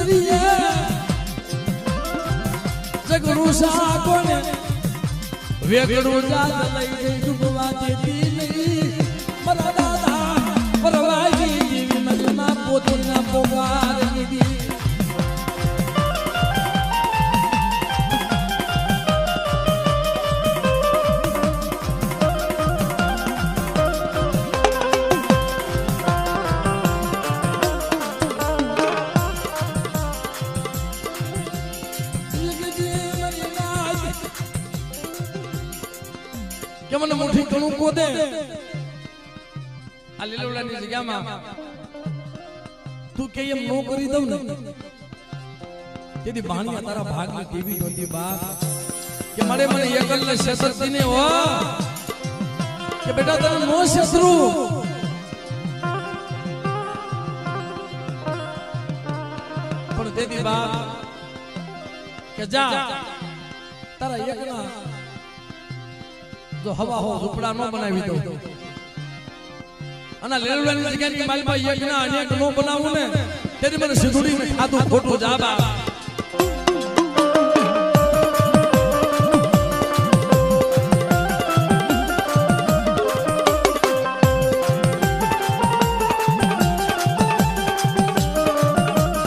દીએ જગરું સા કોને વેગડું જાત લઈ ગઈ ડૂબવા દેતી નહીં મારા દાદા પરવાઈ જેવી મનમાં પોતના પોકાર દીધી કે મને મુઠ્ઠી કણું કોદે આ લીલોડાની જગ્યામાં તું કે એમ નો કરી દઉં ને તેથી ભાણિયા તારા ભાગની કેવી નહોતી બાપ કે મારે મને એકલને શેષરતી ને હો કે બેટા તને નો શેષરુ પણ તેથી બાપ કે જા તારા એકલા જો હવા હો ઝૂંપડા નો બનાવી દઉં અને લેલડાની જગ્યાની મારી પાસે એક ના અનેક નો બનાવું ને તેથી મને સિંધુડી ખાધું ખોટું જાબા